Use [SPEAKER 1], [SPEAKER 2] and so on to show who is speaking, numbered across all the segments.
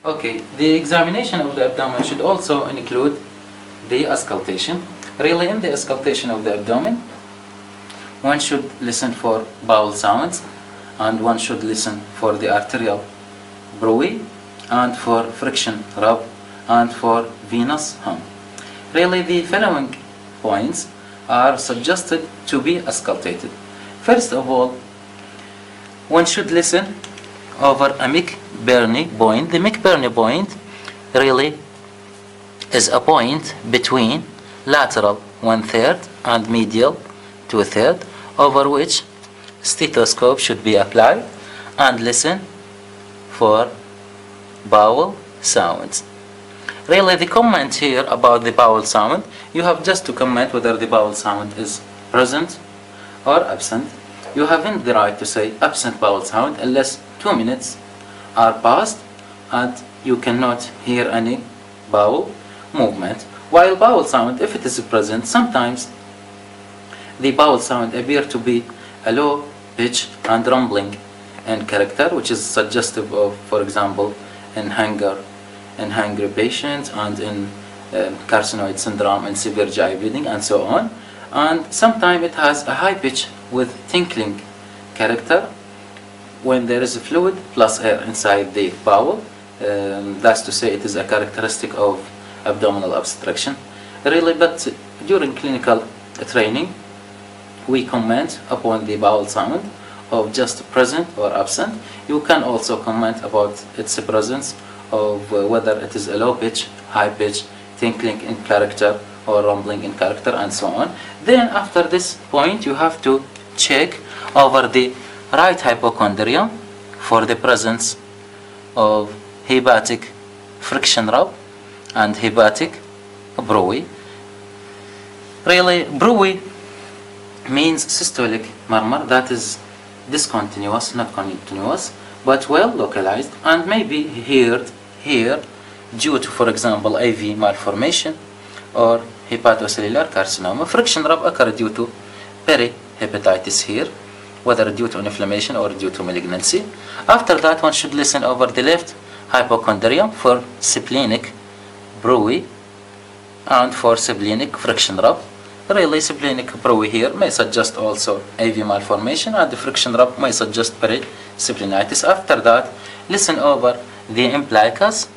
[SPEAKER 1] Okay, the examination of the abdomen should also include the auscultation. Really, in the auscultation of the abdomen, one should listen for bowel sounds, and one should listen for the arterial bruit, and for friction rub, and for venous hum. Really, the following points are suggested to be auscultated. First of all, one should listen over a McBurney point. The McBurney point really is a point between lateral 1/3 and medial 2/3, over which stethoscope should be applied, and listen for bowel sounds. Really, the comment here about the bowel sound, you have just to comment whether the bowel sound is present or absent. You haven't the right to say absent bowel sound unless 2 minutes are passed and you cannot hear any bowel movement. While bowel sound, if it is present, sometimes the bowel sound appear to be a low pitch and rumbling in character, which is suggestive of, for example, in hungry patients, and in carcinoid syndrome and severe GI bleeding, and so on. And sometimes it has a high pitch with tinkling character when there is a fluid plus air inside the bowel. That's to say, it is a characteristic of abdominal obstruction. Really, but during clinical training, we comment upon the bowel sound of just present or absent. You can also comment about its presence of whether it is a low pitch, high pitch, tinkling in character, or rumbling in character, and so on. Then after this point, you have to check over the right hypochondrium for the presence of hepatic friction rub and hepatic bruit. Really, bruit means systolic murmur that is discontinuous, not continuous, but well localized, and may be heard here due to, for example, AV malformation or hepatocellular carcinoma. Friction rub occur due to perihepatitis here, whether due to inflammation or due to malignancy. After that, one should listen over the left hypochondrium for splenic bruit and for splenic friction rub. Really, splenic bruit here may suggest also AV malformation, and the friction rub may suggest perisplenitis. After that, listen over the umbilicus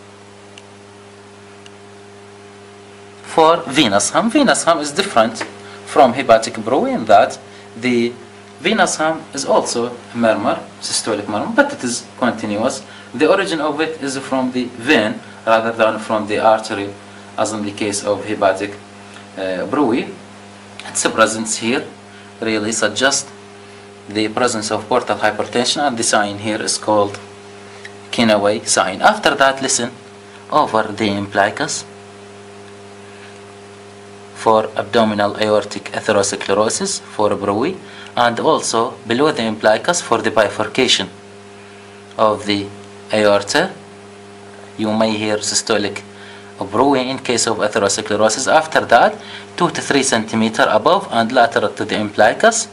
[SPEAKER 1] for venous hum. Venous hum is different from hepatic bruit in that the venous hum is also a murmur, systolic murmur, but it is continuous. The origin of it is from the vein rather than from the artery, as in the case of hepatic bruit. Its presence here really suggests the presence of portal hypertension, and the sign here is called Kinnaway sign. After that, listen over the umbilicus for abdominal aortic atherosclerosis for bruit, and also below the umbilicus for the bifurcation of the aorta. You may hear systolic bruit in case of atherosclerosis. After that, 2 to 3 centimeters above and lateral to the umbilicus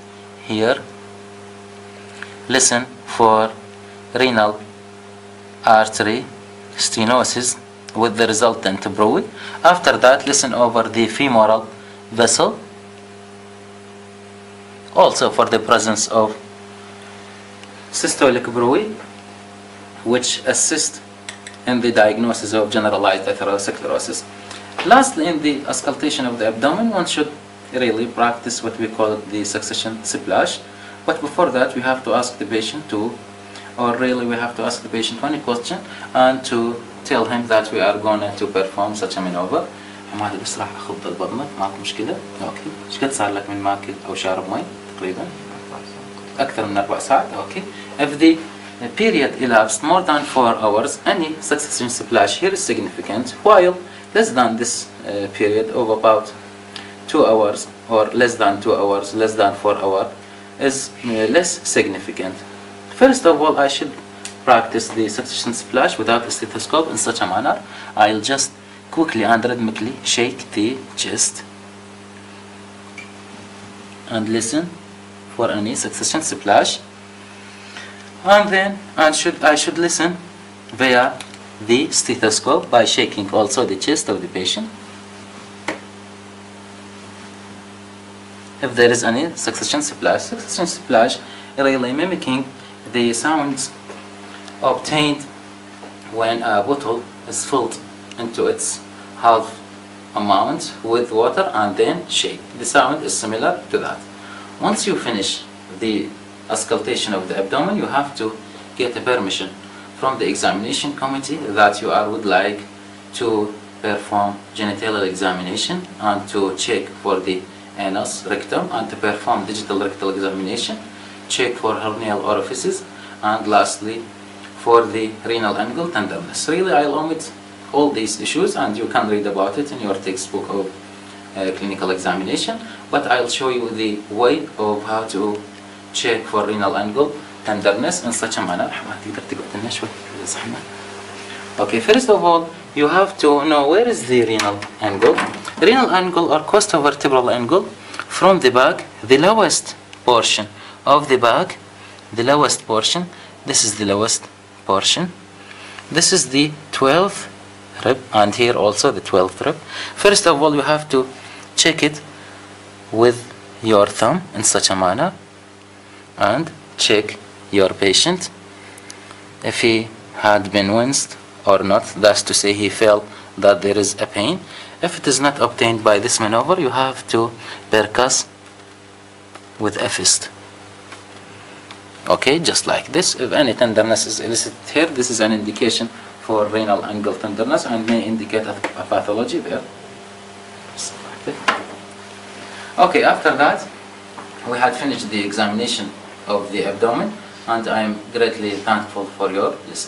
[SPEAKER 1] here, listen for renal artery stenosis with the resultant bruit. After that, listen over the femoral vessel, also for the presence of systolic bruit, which assists in the diagnosis of generalized atherosclerosis. Lastly, in the auscultation of the abdomen, one should really practice what we call the succession splash. But before that, we have to ask the patient we have to ask the patient one question and to tell him that we are going to perform such a maneuver. حماد بس راح اخض البطنك، معك مشكلة؟ اوكي. ايش قد صار لك من ماكل او شارب مي تقريبا؟ أكثر من 4 ساعات. اوكي. If the period elapsed more than 4 hours, any succession splash here is significant, while less than this period of about 2 hours or less than 2 hours, less than 4 hours is less significant. First of all, I should practice the succession splash without a stethoscope in such a manner. I'll just quickly and rhythmically shake the chest and listen for any succession splash, and then I should listen via the stethoscope by shaking also the chest of the patient. If there is any succussion splash really mimicking the sounds obtained when a bottle is filled into its half amount with water and then shake. The sound is similar to that. Once you finish the auscultation of the abdomen, you have to get a permission from the examination committee that you would like to perform genital examination and to check for the anus, rectum, and to perform digital rectal examination, check for hernial orifices, and lastly for the renal angle tenderness. Really, I'll omit all these issues and you can read about it in your textbook of clinical examination, but I'll show you the way of how to check for renal angle tenderness in such a manner. Okay, first of all, you have to know where is the renal angle. Renal angle or costovertebral angle from the back, the lowest portion of the back, the lowest portion. This is the lowest portion. This is the 12th rib, and here also the 12th rib. First of all, you have to check it with your thumb in such a manner and check your patient if he had been winced or not. That's to say he felt that there is a pain. If it is not obtained by this maneuver, you have to percuss with a fist. Okay, just like this. If any tenderness is elicited here, this is an indication for renal angle tenderness and may indicate a pathology there. Okay, after that, we had finished the examination of the abdomen, and I am greatly thankful for your listening.